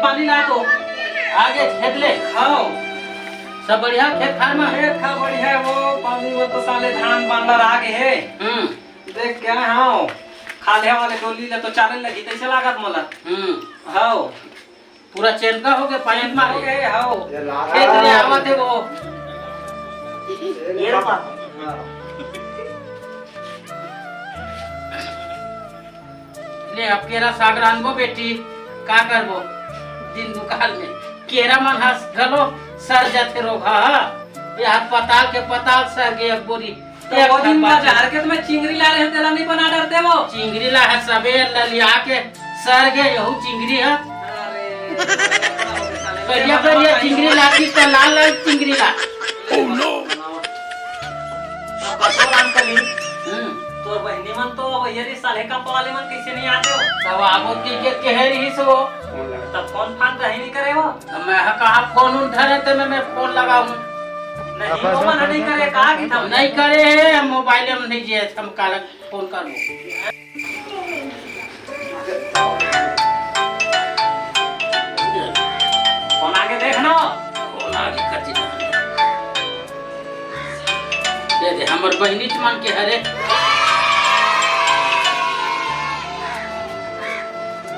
पानी ला तो आगे खेत ले खाओ सब बढ़िया खेत खार में खेत खा बढ़िया वो पानी वो तो साले धान बांधर आगे है देख क्या हां खाले वाले डोली ले तो चाले लगी कैसे लागत मोला हां पूरा चेनका हो गए पानी में हो गए हां खेत ले आवत है वो ये ले अब केरा साग रानबो बेटी का करबो दिन दुकान में केरा मन हस गलो सर जाते रोगा ये अस्पताल के पताल सर गए एक बोरी तो वो दिन बाजार के में चिंगरी ला रहे तेला नहीं बना डरते वो चिंगरी ला है सबे लिया के सर गए यहू चिंगरी है बढ़िया बढ़िया चिंगरी लाती तो लाल लाल चिंगरी ला तोर बहनी मन तो ये साले का पाले मन कैसे नहीं आते हो तब आबो के कह रही सो तब फोन फान रही नहीं करे वो मैं कहा फोन उन धरे तो मैं फोन लगाऊं नहीं वो मन नहीं करे कहा कि हम नहीं करे है हम मोबाइल में नहीं जे हम काल फोन करो फोन आगे देखना फोन आगे कटी दे हमर बहनी मन के हरे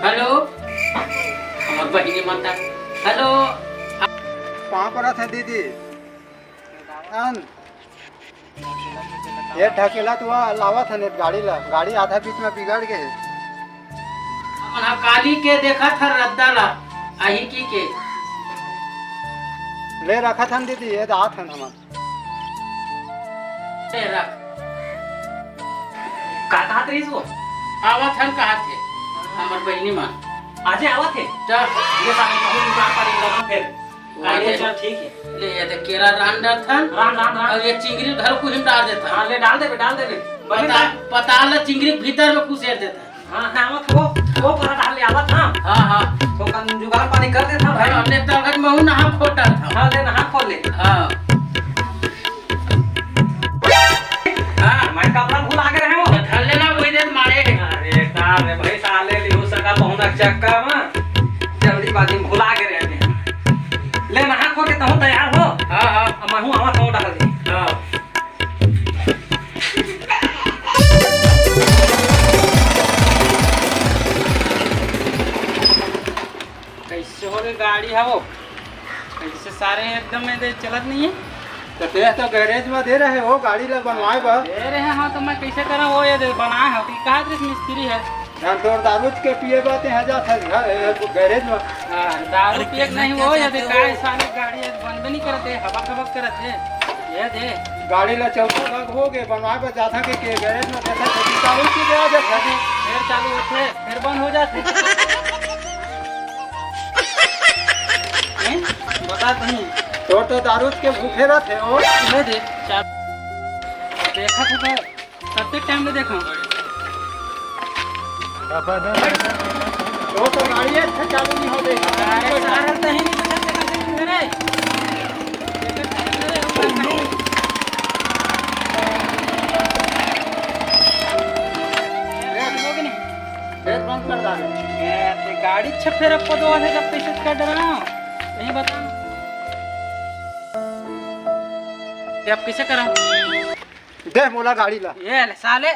हेलो हमर बहनी माता हेलो कहाँ पर थे दीदी ये ढकेला तो लावा था नेट गाड़ी आधा बीच में बिगड़ गए हमन काली के देखा था रद्दा ला आही की के ले रखा था दीदी ये दात है हम ले रख का कहा थे वो आवत हम कहा थे हमर बहनी मां आज आवत है चल ये साले बहुत दुकान पर लगा फिर आगे चल ठीक है ले ये केरा रान डाल था रान और ये चिंगरी घर को हिम डाल देता हां ले डाल दे पता ल चिंगरी भीतर में घुसेर देता हां आवत वो पर डाल ले आवत हां तो कन जुगाड़ पानी कर देता भाई हमने तलगट में हूं नहा खोटा था हां ले नहा खोल ले हां मैं कपड़ा भूल आगे रहे वो धर लेना वही देर मारे अरे साले भाई साले लियो सका बहुना चक्का में जल्दी बाजी भुला के रहे ले नहा खो के तहु तैयार हो हां मैं हूं आवा तो डाल दे हां कैसे हो रे गाड़ी है वो कैसे सारे एकदम में चलत नहीं है तो गैरेज में दे रहे हो गाड़ी ला बनवाए बा दे रहे हैं हाँ तो मैं कैसे करा वो ये बनाए है कहा दृश्य मिस्त्री है तोर दारू के पिए बाते हैं जा था गैरेज में दारू पिए नहीं वो ये काय सारे गाड़ी बंद नहीं करते हवा खबक करते ये दे गाड़ी ला चौथा भाग हो गए बनवाए बा जाथा के गैरेज में देखा तो दारू की दे आ जाता फिर चालू होते फिर बंद हो जाते बता नहीं तो दारू के भूखे रहते हो ले दे देखा था कते टाइम में देखा तो गाड़ी अच्छा चालू नहीं हो गई अरे सारा तो ही नहीं मेरे बंद कर डाले गाड़ी छफेर अब दो है जब पैसे कर डरा नहीं बता ये अब कैसे करा दे मोला गाड़ी ला। ये ले साले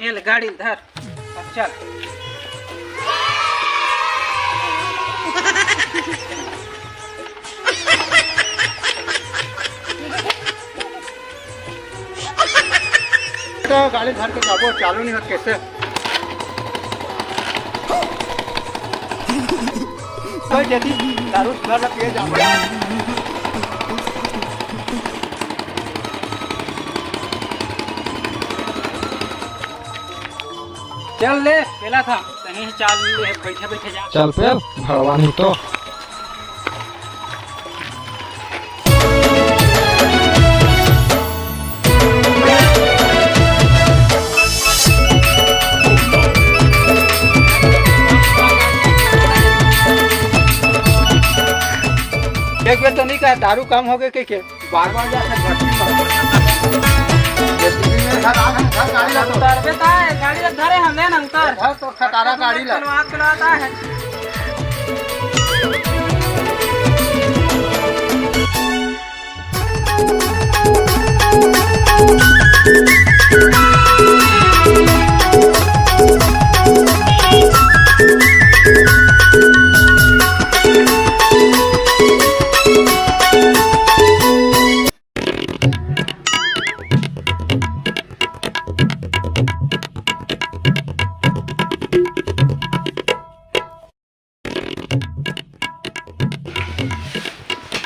ये ले गाड़ी धर अब चल तो गाड़ी धर के जाबो चालू नहीं होत कैसे तो यदि दारू घर पिए जाबो चल ले पेला था कहीं चाल ले बैठे बैठे जा चल पे भरवानी तो एक बेर तो नहीं कहा दारू कम हो गए के बार बार जाके भट्टी में गाड़ी ला तो उतर बेटा गाड़ी रख धरे हमने ना उतर धर तो खटारा गाड़ी ला चलवाता है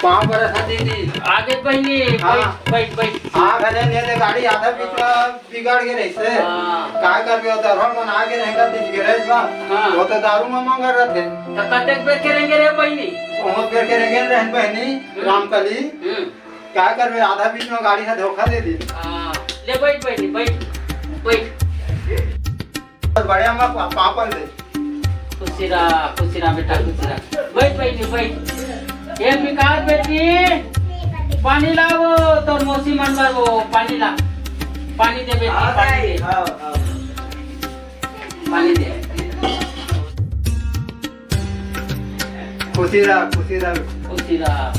पाँव पर था दीदी आगे बहनी हाँ। बैठ बैठ हाँ भले नहीं दे गाड़ी आधा बीच में बिगाड़ के रही से हाँ। काय कर गया दरहन मन आगे नहीं कर दी गैरेज में हाँ। वो तो दारू में मांग रहे थे तो कतेक बेर करेंगे रे बहनी बहुत बेर के रह रहन बहनी रामकली काय कर आधा बीच में गाड़ी है धोखा दे दी ले बैठ बहनी बैठ बैठ बढ़िया में पापड़ दे खुशी रहा बेटा खुशी रहा बैठ बहनी बैठ ये विकास बेटी पानी लाओ तो मौसी मन पर वो पानी ला पानी दे बेटी पानी दे पानी दे खुशी रहा खुशी रहा खुशी रहा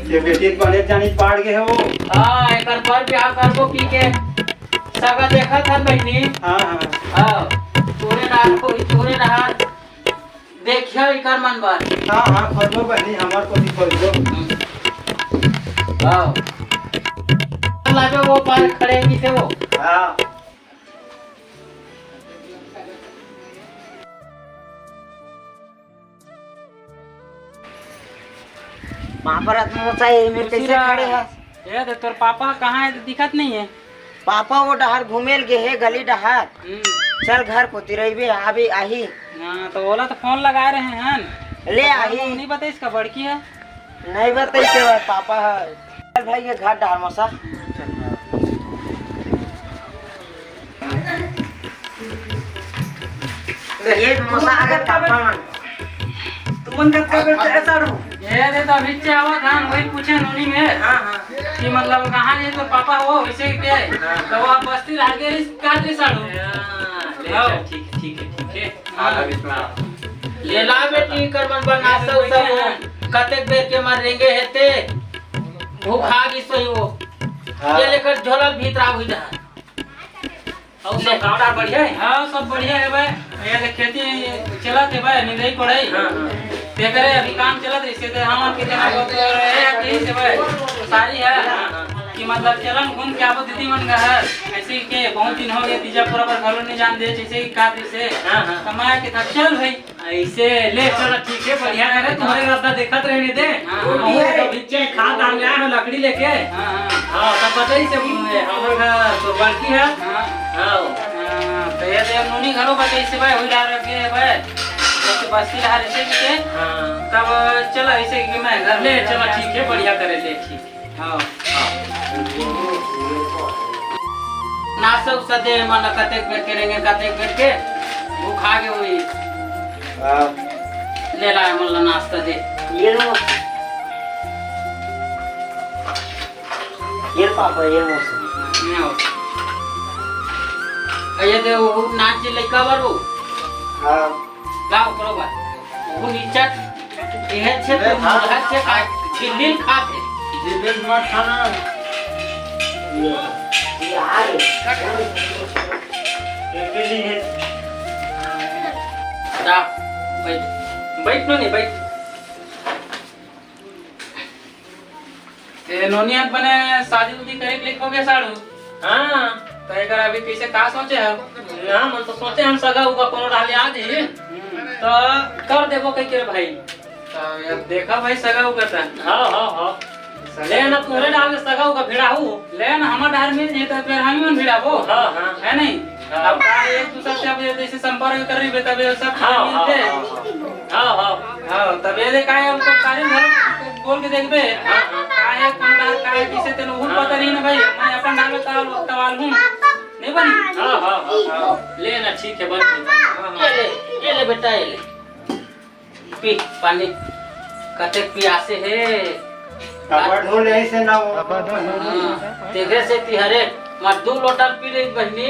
ये बेटी बने जानी पाड़ गए हो हाँ एक पर ब्याह करबो पी के सगा देखा था बहनी हाँ हाँ हाँ तोरे रहा देखियो इकर मन बात हाँ हाँ खोलो बहनी हमार को भी खोलो हाँ लाजो वो पार खड़े की थे वो हाँ महाभारत में बताइए मेरे कैसे खड़े हैं ये तो तोर पापा कहाँ है दिखत नहीं है पापा वो डहार घूमेल गे है गली डहार चल घर को तिरैबे आबे आही हाँ तो बोला तो फोन लगा रहे हैं ले आही नहीं बता इसका बड़की है नहीं बताई के पापा है चल भाई ये घर डहार मसा ये मसा अगर पापा तुम मन का करते ऐसा रो ये दे तो अभी से आवा था वही पूछे नोनी में हां हां कि मतलब कहाँ है तो पापा हो वैसे के तो वो बस्ती रह गए का दे साड़ू ठीक है आधा बीच में ले ला बेटी कर मन बना सब कतेक बेर के मारेंगे हेते भूख आ गई सोई वो ये लेकर झोलल भीतर हुई रहा और सब गावड़ा बढ़िया है हाँ सब बढ़िया है भाई ये खेती चलत है भाई निगरानी पढ़ाई ते करे अभी काम चलत है इससे तो हम आपके जना बहुत रहे हैं कि से भाई सारी है कि मतलब चलन घूम के आवो दीदी मन का है ऐसे के बहुत दिन हो गए तीजा पूरा पर घरों नहीं जान दे जैसे कि का से कमाए के था चल भाई ऐसे ले चलो ठीक है बढ़िया है तुम्हारे रास्ता देखत रहने दे तो बीचे खाद आम ले आए लकड़ी लेके हां तब बताई से हमर घर तो बड़की है हां तो ये दे नोनी घरों का कैसे भाई हो जा रखे है भाई तो बस्ती रहा ऐसे के तब चलो ऐसे कि मैं घर ले चलो ठीक है बढ़िया करे ले ठीक है हां नासब सदे मन कतेक बेर करेंगे कतेक बेर के भूख आ गए हुई ले लाए मन नाश्ता दे ये लो ये पापा ये मौसम ये दे वो नाच लइका बारो हाँ गाओ करो बा वो नीचा ये छे तो मुर्गा छे का छिलिल खाते जिबे मत खाना यार जा बैठ नो नहीं बैठ ते नोनिया बने शादी उदी करे के लिखो के साड़ू हाँ तो एकर अभी कैसे का सोचे है ना मन तो सोचे हम सगा उगा कोनो डाले आज ही तो कर देबो कह के भाई। तो ये देखा भाई सगा उ करता हाँ हाँ हाँ ले ना तोरे डाल सगा उगा भिड़ाऊ। ले ना हमार डार मिल जे तो फिर हम ही मन भिड़ाबो हाँ हाँ है नहीं हाँ। अब का एक दूसरे से अब जैसे संपर्क कर रही तब ये सब हाँ मिलते हाँ हाँ हां तब ये दे काहे हमको कार्य घर बोल के देखबे काहे कौन डाल काहे किसे तेन उन पता नहीं ना भाई मैं अपन डालो तवाल हूं नहीं बनी हाँ हाँ हाँ ले ना ठीक है बन ये ले बेटा ये ले पी पानी कते प्यासे है कबर ढोल यही से ना हो देखे से तिहरे मत 2 लोटा पी रही बहनी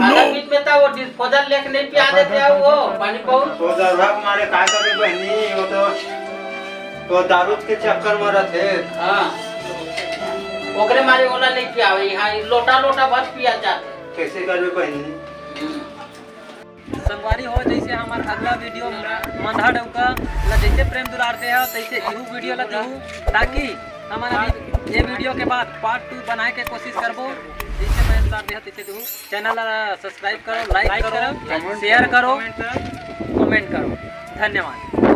आधा बीच में था वो डिस्पोजल लेके नहीं पिया देते हैं वो पानी पाऊ तो दरभा मारे काय करे बहनी वो तो दारू के चक्कर में रहते। हां ओकरे मारे ओला नहीं पियावे यहां लोटा लोटा भर पिया जाते कैसे करबे बहनी। संगवारी हो जैसे हमारा अगला वीडियो मंधा डौका ला जैसे प्रेम दुलारते हैं तैसे इहू वीडियो ला दिहू ताकि हमारा ये वीडियो के बाद पार्ट 2 बनाए के कोशिश करबो। जैसे मैं इंतजार दे तैसे दिहू चैनल सब्सक्राइब करो लाइक करो शेयर करो कमेंट करो। धन्यवाद।